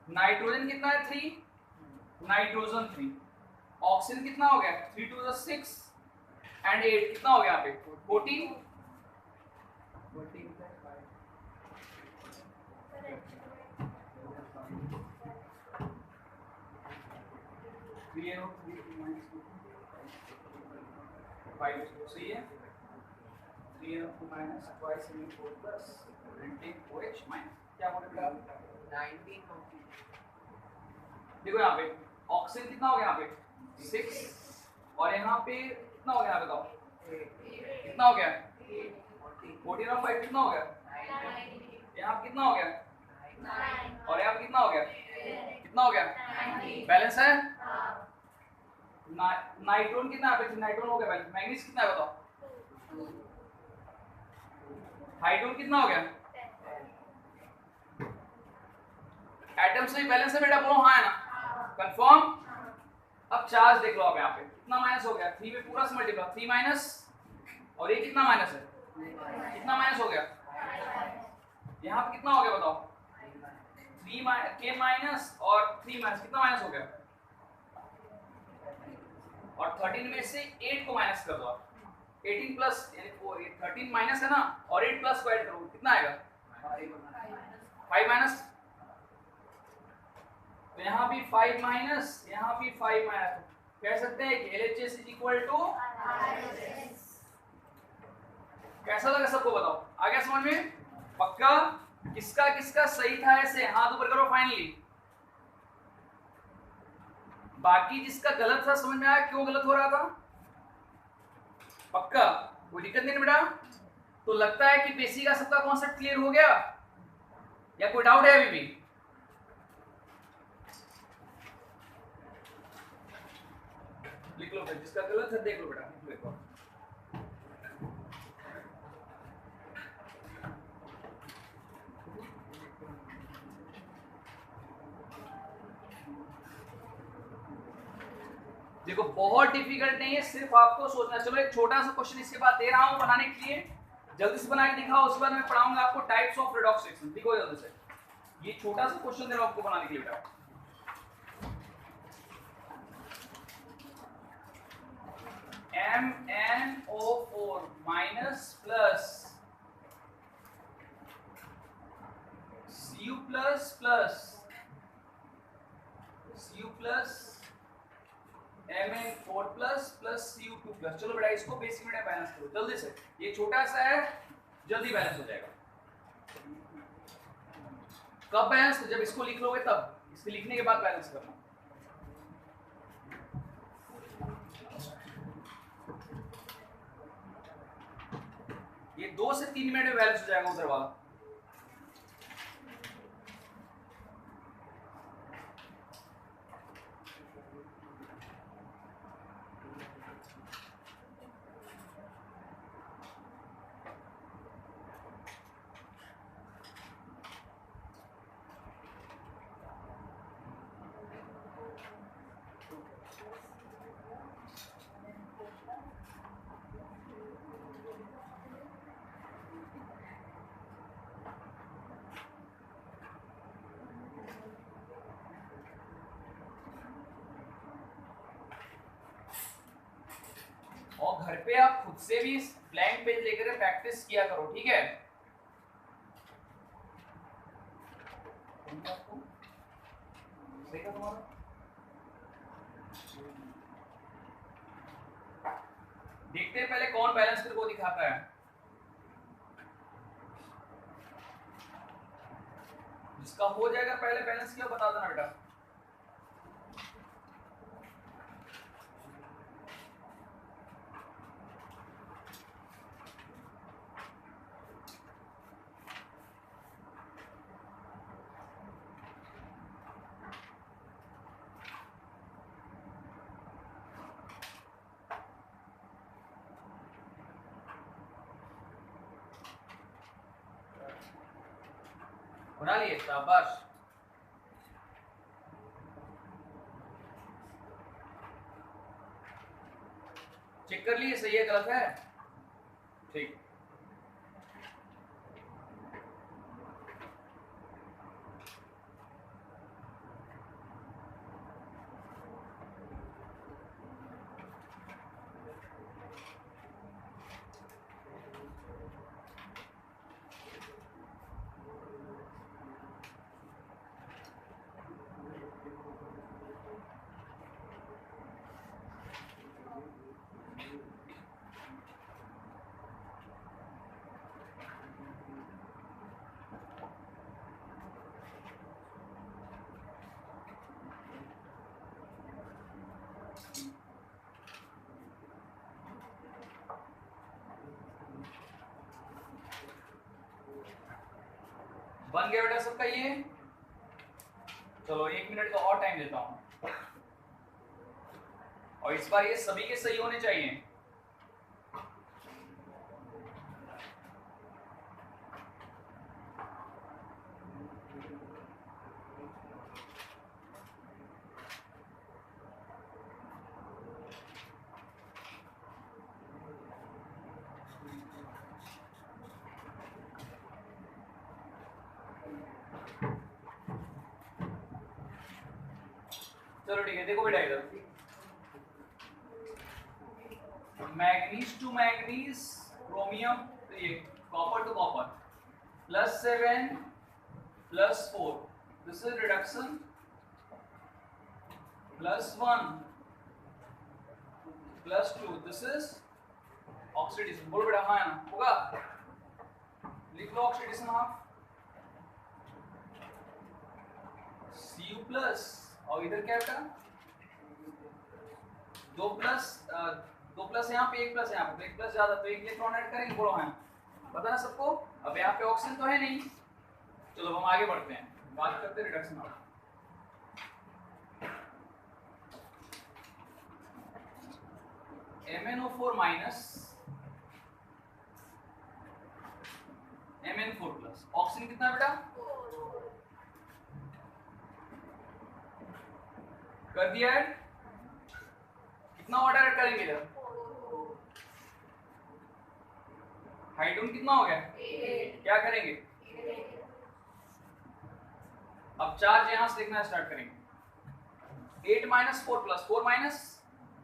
A: नाइट्रोजन कितना है 3, नाइट्रोजन 3। ऑक्सीजन कितना हो गया 3 2 6 एंड 8 कितना हो गया यहाँ पे 14। सही है। 3NO2 minus twice Mn4 plus 19OH minus. क्या बोल रहे हैं 19। देखो यहाँ पे ऑक्सीजन कितना हो गया यहाँ पे 6 और यहाँ पे कितना हो गया, यहाँ बताओ कितना हो गया 14 और 5 कितना हो गया, यहाँ पे कितना हो गया और यहाँ पे कितना हो गया, कितना हो गया, बैलेंस है। नाइट्रोन कितना यहाँ पे, नाइट्रोन हो गया बैलेंस। मैग्नीज कितना है बताओ, हाइड्रोजन कितना हो गया, एटम्स में बैलेंस है बेटा, बोलो हाँ है ना, कंफर्म। अब चार्ज देख लो आप यहाँ पे कितना माइनस हो गया 3 में पूरा से मल्टीप्लाई 3 माइनस और ये कितना माइनस है, कितना माइनस हो गया, यहाँ पे कितना हो गया बताओ 3 के माइनस और 3 माइनस, कितना माइनस हो गया, और 13 में से 8 को माइनस कर दो आप, 18 प्लस यानी 13 माइनस है ना और 8 प्लस को ऐड करो कितना आएगा 5 माइनस। तो यहाँ भी 5 माइनस, यहाँ भी 5 माइनस, कह सकते हैं कि LHS इज इक्वल टू। कैसा लगा सबको बताओ, आ गया समझ में, पक्का। किसका किसका सही था ऐसे हाथ ऊपर करो फाइनली। बाकी जिसका गलत था समझ में आया क्यों गलत हो रहा था, पक्का कोई दिक्कत नहीं बेटा। तो लगता है कि बेसिक का सबका कॉन्सेप्ट क्लियर हो गया या कोई डाउट है अभी भी। लिख लो जिसका गलत है देख लो बेटा, लिख लो। देखो बहुत डिफिकल्ट नहीं है, सिर्फ आपको सोचना। चलो एक छोटा सा क्वेश्चन इसके बाद दे रहा हूं बनाने के लिए, जल्दी से बना के दिखाओ। उसके बाद मैं पढ़ाऊंगा आपको टाइप्स ऑफ रेडॉक्स रिएक्शन। देखो जल्दी से, ये छोटा सा क्वेश्चन दे रहा हूं आपको बनाने के लिए बेटा। MnO4 minus plus Cu plus Mn4 plus Cu2 plus. चलो बेटा इसको बेसिक में बैलेंस करो जल्दी से, ये छोटा सा है, जल्दी बैलेंस हो जाएगा। कब बैलेंस? जब इसको लिख लोगे तब, इसके लिखने के बाद बैलेंस करना। ये 2 से 3 मिनट में बैलेंस हो जाएगा उधर वाला। और घर पे आप खुद से भी ब्लैंक पेज लेकर प्रैक्टिस किया करो, ठीक है? देखते हैं पहले कौन बैलेंस फिर को दिखाता है। जिसका हो जाएगा पहले बैलेंस किया बता देना बेटा। बना लिए? शाबाश। चेक कर लिए सही है गलत है? ठीक। बन गया बेटा सबका ये? चलो 1 मिनट का और टाइम देता हूं, और इस बार ये सभी के सही होने चाहिए। चलो ठीक है, देखो बेटा इधर, मैग्नीज टू मैग्नीज, क्रोमियम, ये copper two copper, +7 +4, this is reduction, +1 +2, this is oxidation. बोलो बेटा हाँ है ना? होगा? लिख लो ऑक्सीडेशन हाफ, Cu प्लस, और इधर क्या बेटा? 2 प्लस यहाँ पे, 1 प्लस यहाँ पे, 1 प्लस ज्यादा तो 1 इलेक्ट्रॉन ऐड करेंगे। बोलो हाँ, पता ना सबको? अब यहाँ पे ऑक्सीजन तो है नहीं। चलो हम आगे बढ़ते हैं, बात करते हैं reduction of. MnO4 minus Mn4 plus, oxygen कितना बेटा? कर दिया है? कितना वाटर ऐड करेंगे इधर? हाइड्रोजन कितना हो गया? 8। क्या करेंगे? अब चार्ज यहां से देखना स्टार्ट करेंगे। 8 माइनस 4 प्लस 4 माइनस,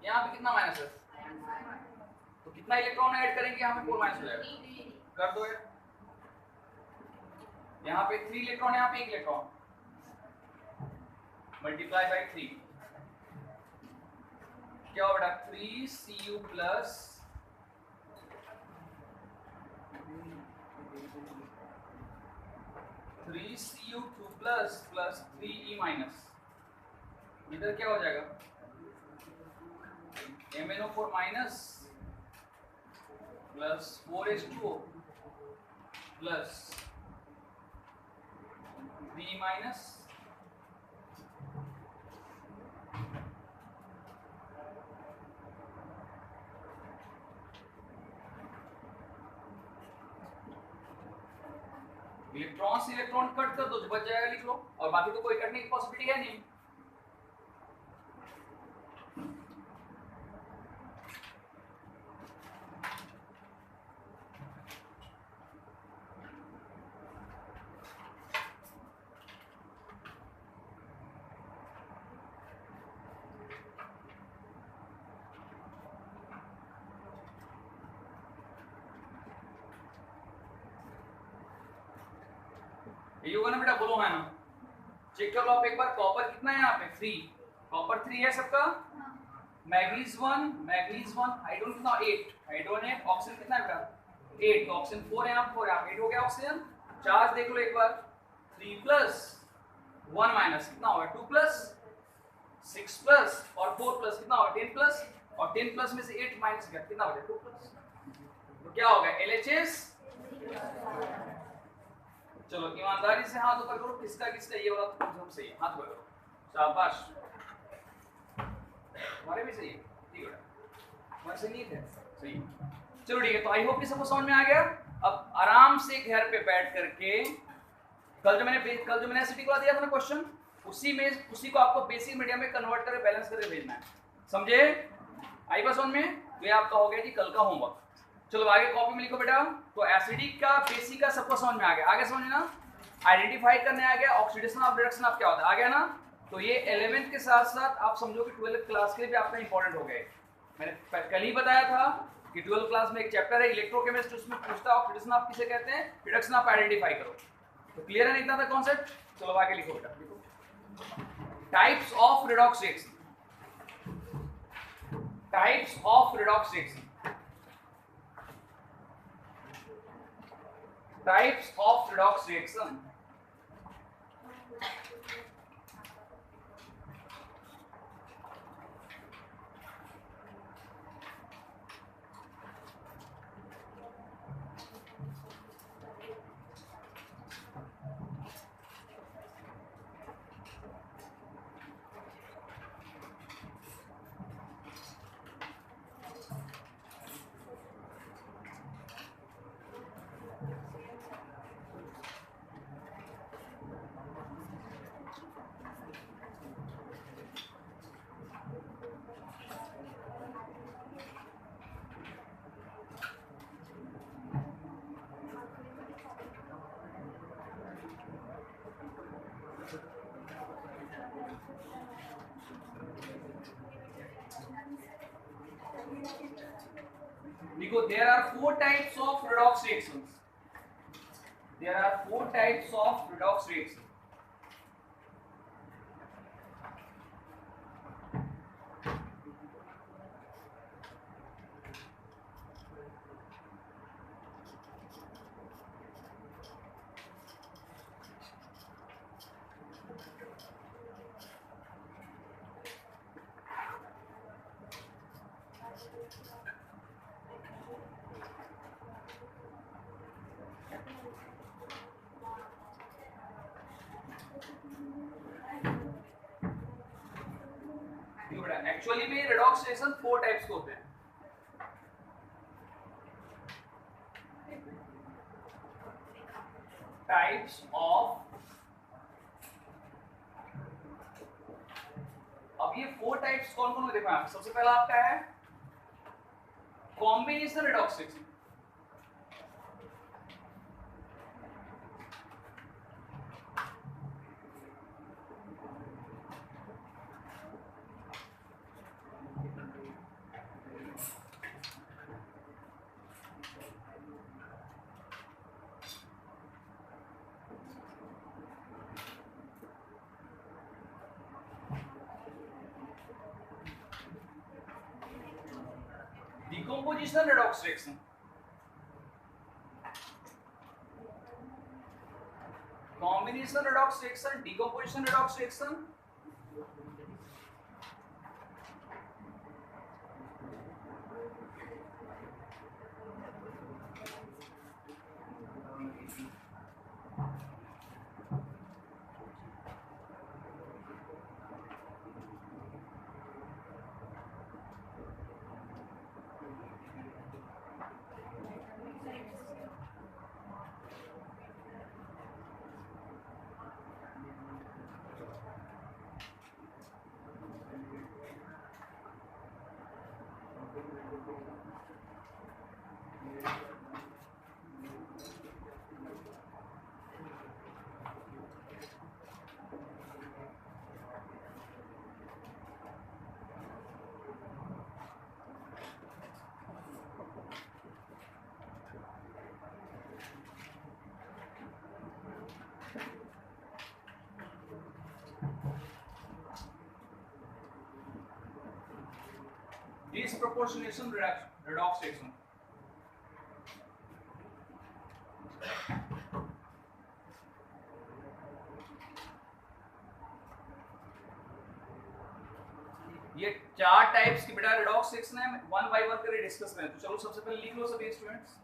A: यहाँ पे कितना माइनस है? तो कितना इलेक्ट्रॉन ऐड करेंगे यहाँ पे? 4 माइनस हो जाएगा, कर दो यार। यहाँ पे 3 इलेक्ट्रॉन, यहाँ पे 1 इलेक्ट्रॉन, मल्टीप्लाई बाई 3, क्या होगा बेटा? 3Cu plus 3Cu2 plus plus 3E minus, इधर क्या हो जाएगा? MnO4 minus plus 4H2O plus 3 minus electron से इलेक्ट्रॉन कट कर दो, जो बच जाएगा लिख लो, और बाकी तो कोई कटने की पॉसिबिलिटी है नहीं। ये होगा ना बेटा, बोलो है ना? चेक कर लो आप एक बार। कॉपर कितना है यहाँ पे? 3, कॉपर 3 है सबका। मैग्नीज 1, हाइड्रोजन कितना? 8, हाइड्रोजन है। ऑक्सीजन कितना है बेटा? 8, तो ऑक्सीजन 4 है, यहाँ 4 है, 8 हो गया ऑक्सीजन। चार्ज देख लो एक बार, 3 प्लस 1 माइनस कितना होगा? 2 प्लस 6 प्लस और 4 प्लस कितना होगा? 10 प्लस, और 10 प्लस में से 8 माइनस कितना हो गया? 2 प्लस, तो क्या होगा? LHS। चलो ईमानदारी से हाथ ऊपर करो, किसका किसका ये वाला एकदम सही है, हाथ ऊपर करो, शाबाश। हमारे भी सही है, ठीक है बेटा, हमारे से नहीं थे सही। चलो ठीक है, तो आई होप कि सबको समझ में आ गया। अब आराम से घर पे बैठ करके कल जो मैंने एसिटी को दिया था ना क्वेश्चन, उसी को आपको बेसिक मीडियम में कन्वर्ट करके बैलेंस करके भेजना है, समझे? आई बात समझ में? तो ये आपका हो गया जी कल का होमवर्क। चलो आगे कॉपी में लिखो बेटा। तो एसिडिक का बेसिक का सबको समझ में आ गया, आगे समझ ना? आइडेंटिफाई करने आ गया, ऑक्सीडेशन ऑफ रिडक्शन आप क्या होता है आ गया ना? तो ये 11th के साथ साथ आप समझो कि 12th क्लास के लिए भी आपका इंपॉर्टेंट हो गया। मैंने कल ही बताया था कि 12th क्लास में एक चैप्टर है इलेक्ट्रोकेमिस्ट्री, उसमें पूछता है ऑक्सीडेशन आप किसे कहते हैं, रिडक्शन आप आइडेंटिफाई करो। तो क्लियर है इतना था कॉन्सेप्ट? चलो आगे लिखो बेटा, लिखो types of redox reaction. Types of redox reaction, types of redox reaction। देखो, there are 4 types of redox reactions। There are 4 types of redox reactions। Actually में रेडॉक्स रिएक्शन 4 टाइप्स के होते हैं। टाइप्स ऑफ, अब अब ये 4 टाइप्स कौन कौन देखो यहाँ पे। सबसे पहला आपका है combination redox reaction. Decomposition redox reaction. Combination redox reaction, decomposition redox reaction. Disproportionation redox reaction. ये 4 टाइप्स की बेटा रेडॉक्स रिएक्शन है, वन बाय वन करके डिस्कस करें। तो चलो सबसे पहले लिख लो सभी स्टूडेंट्स।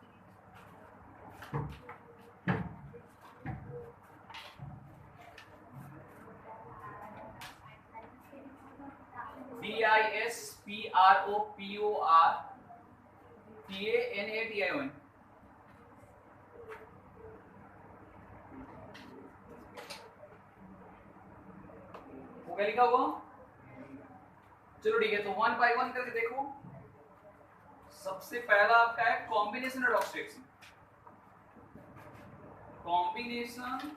A: DISPROPORTANATION। वो क्या लिखा हुआ? चलो ठीक है, तो वन बाय वन करके देखो। सबसे पहला आपका है कॉम्बिनेशन रेडॉक्स रिएक्शन। कॉम्बिनेशन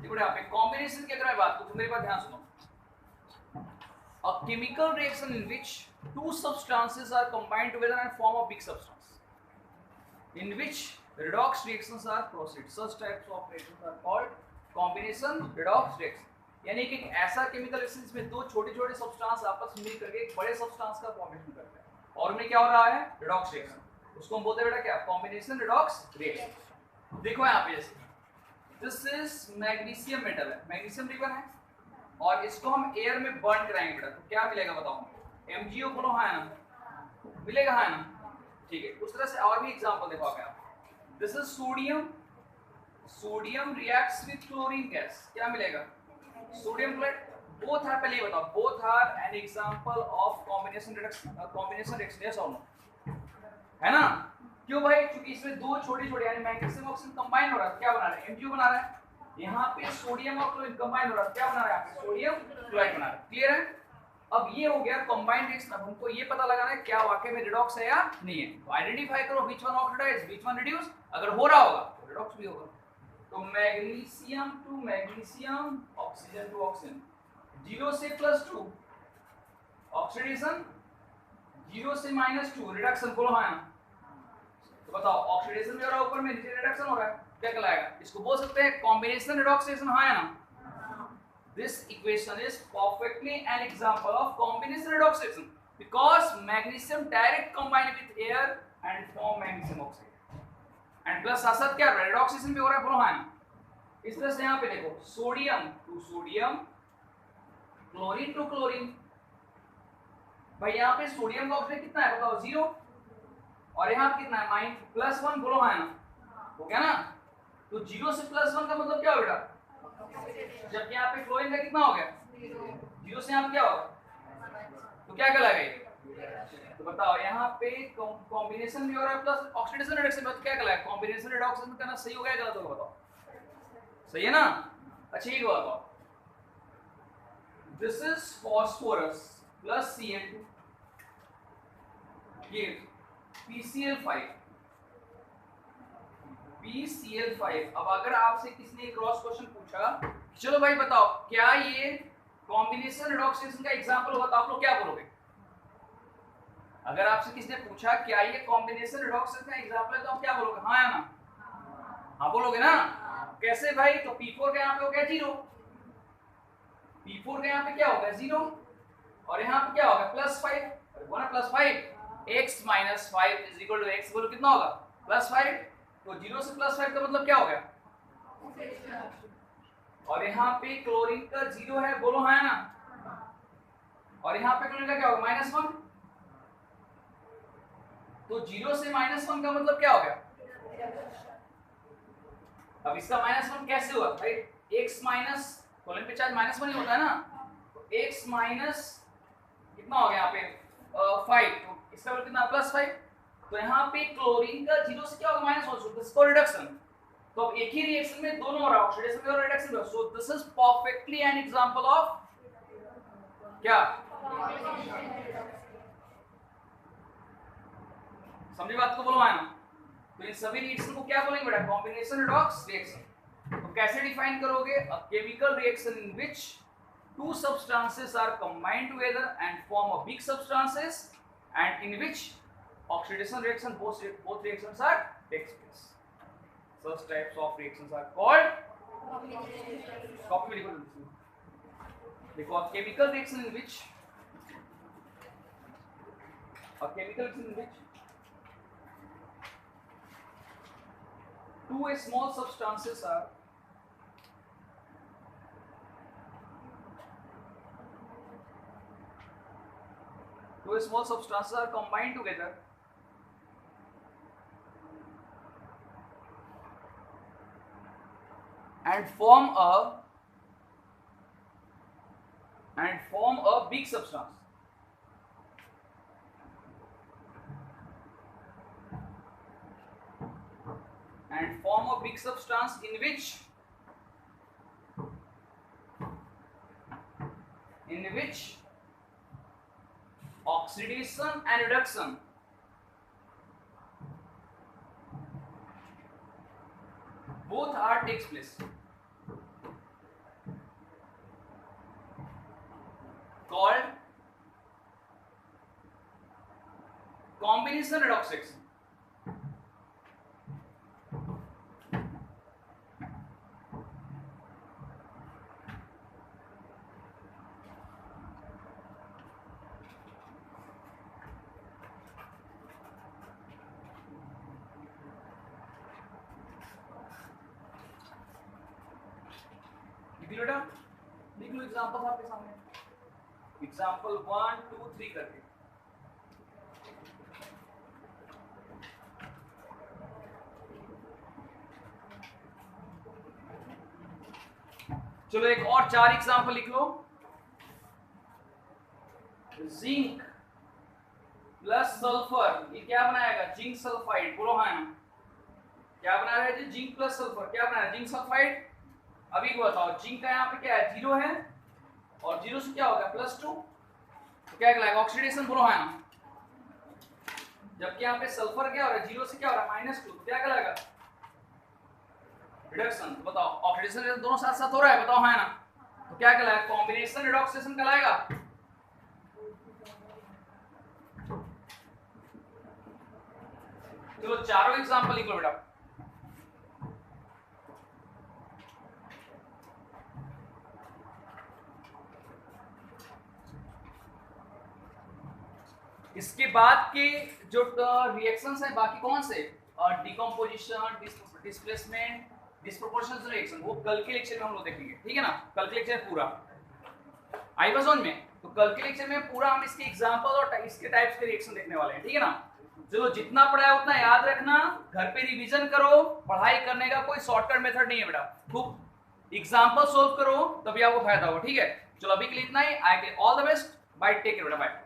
A: देखो यहाँ पे कॉम्बिनेशन की अगर मैं बात करूं तो मेरी बात ध्यान सुनो। A chemical reaction in which two substances are combined together and form a big substance, in which redox reactions are proceed. Such types of reactions are called combination redox reaction. यानी कि एक ऐसा केमिकल रिएक्शन जिसमें दो छोटे-छोटे substance आपस में मिल करके एक बड़े सब्सटेंस का फॉर्मेशन करते हैं और उनमें क्या हो रहा है? Redox reaction. उसको हम बोलते हैं बेटा क्या? Combination redox reaction. देखो यहाँ पे जैसे दिस इज मैग्नीशियम मेटल है, मैग्नीशियम रिबन है और इसको हम एयर में बर्न कराएंगे बेटा, तो क्या मिलेगा बताओ? MgO बोलो, हाँ है ना? मिलेगा, हाँ है ना? ठीक है। उस तरह से और भी एग्जांपल देखो आप। This is sodium, sodium reacts with chlorine gas, क्या मिलेगा? Sodium chloride. बोथ आर, पहले ये बताओ, both are an example of combination reaction, yes और नो? है ना? क्यों भाई? क्योंकि इसमें दो छोटे-छोटे यानी मैग्नीशियम ऑक्सीजन कंबाइन हो रहा है, क्या बना रहा है? MgO बना रहा है। यहाँ पे सोडियम और क्लोरीन कंबाइन हो रहा है, क्या बना रहा है? सोडियम क्लोराइड बना रहा है। क्लियर है? अब ये हो गया कंबाइंड रिएक्शन। अब हमको ये पता लगाना है क्या वाकई में रिडॉक्स है या नहीं है। तो आइडेंटिफाई करो which one oxidise, which one reduce. अगर हो रहा होगा तो रिडॉक्स भी होगा। तो magnesium to magnesium, oxygen to oxygen, 0 से +2 ऑक्सीडेशन, 0 से -2 रिडक्शन। बोलो हाँ। तो बताओ ऑक्सीडेशन भी हो रहा है ऊपर में, नीचे रिडक्शन हो रहा है, क्या कहलाएगा? इसको बोल सकते हैं कॉम्बिनेशन रिडॉक्स रिएक्शन, हाँ है ना? This equation is perfectly an example of combination redox reaction because magnesium direct combine with air and form magnesium oxide and plus साथ क्या redox reaction भी हो रहा है, बोलो हाँ ना? इस तरह से यहाँ पे देखो sodium to sodium, chlorine to chlorine. भाई यहाँ पे सोडियम का ऑक्सीजन कितना है बताओ? 0। और यहाँ पे कितना है? +1, बोलो हाँ ना? हो गया ना? तो 0 से +1 का मतलब क्या हो बेटा? जब यहाँ पे क्लोरीन का कितना हो गया? 0 से यहाँ पे क्या होगा? तो क्या कहलाएगा? तो बताओ यहाँ पे कॉम्बिनेशन भी हो रहा है प्लस ऑक्सीडेशन रिडक्शन, तो क्या कहलाएगा? कॉम्बिनेशन रिडक्शन करना सही हो गया गलत होगा बताओ? सही है ना? अच्छा एक बात बताओ, this is phosphorus plus Cl2 give PCl5 PCl5। अब अगर आपसे किसी ने क्रॉस क्वेश्चन पूछा, चलो भाई बताओ क्या ये कॉम्बिनेशन रेडॉक्स रिएक्शन का एग्जांपल होगा, तो आप लोग क्या बोलोगे? अगर आपसे किसी ने पूछा क्या ये कॉम्बिनेशन रेडॉक्स रिएक्शन का एग्जांपल है, तो आप क्या बोलोगे? हाँ या ना? हाँ बोलोगे ना? कैसे भाई? तो P4 का यहाँ पे हो गया 0, P4 का यहाँ पे क्या होगा 0, और यहाँ पे क्या होगा +5, वो ना +5, x - 5 = x बोलो कितना होगा +5, तो 0 से +5 का मतलब क्या हो गया? और यहाँ पे क्लोरीन का 0 है, बोलो हाँ या ना? और यहाँ पे क्लोरीन का क्या होगा -1, तो 0 से -1 का मतलब क्या हो गया? अब इसका -1 कैसे हुआ भाई? x माइनस क्लोरीन पे चार्ज -1 ही होता है ना, तो x माइनस कितना हो गया यहाँ पे 5, तो इसका मतलब कितना +5, तो यहाँ पे क्लोरीन का 0 से क्या होगा -1, दिस को रिडक्शन। तो अब एक ही रिएक्शन में दोनों हो रहा है, ऑक्सीडेशन और reduction. So this is perfectly N example of क्या? समझी बात को? बोलो है ना? तो इन सभी रिएक्शन को क्या बोलेंगे बेटा? Combination redox reaction. तो कैसे डिफाइन करोगे? A chemical reaction in which two substances are combined together and form a big substances, and in which oxidation reaction both reactions are takes place. Such types of reactions are called copy me because chemical reaction in which two small substances are combined together and form a big substance. And form a big substance in which oxidation and reduction both are takes place, called combination redox reaction. बेटा लिख लो example आपके सामने, example 1 2 3 करके। चलो एक और 4 example लिख लो। Zinc plus sulphur, ये क्या बनाएगा? Zinc sulphide. बोलो हाँ ना? क्या बना रहा है जी? जिंक प्लस सल्फर क्या बना रहा है? Zinc sulphide. अभी को बताओ, जिंक का यहाँ पे क्या है 0 है, और 0 से क्या होगा +2, तो क्या कहलाएगा? ऑक्सीडेशन। बोलो हाँ ना? जबकि यहाँ पे सल्फर क्या हो रहा है 0 से क्या हो रहा है -2, तो क्या कहलाएगा? रिडक्शन। तो बताओ ऑक्सीडेशन दोनों साथ साथ हो रहा है, बताओ हाँ ना? तो क्या कहलाएगा? कॉम्बिनेशन रेडॉक्स रिएक्शन कहलाएगा। चलो चारों एग्जांपल लिख लो बेटा। इसके बाद के जो रिएक्शंस है बाकी कौन से? डिकम्पोजिशन, डिस्प्लेसमेंट, डिस्प्रोपोर्शनल रिएक्शन, वो कल के लेक्चर में हम लोग देखेंगे, ठीक है ना? कल के लेक्चर पूरा आई वाज ऑन में, तो कल के लेक्चर में पूरा हम इसके एग्जांपल और इसके टाइप्स के रिएक्शन देखने वाले हैं, ठीक है ना? चलो जितना पढ़ा है उतना याद रखना, घर पे रिवीजन करो। पढ़ाई करने का कोई शॉर्टकट मेथड नहीं है बेटा, खूब एग्जांपल सोल्व करो तभी आपको फायदा होगा, ठीक है? चलो अभी के लिए इतना ही। I will all the best, bye, take care बेटा, बाय।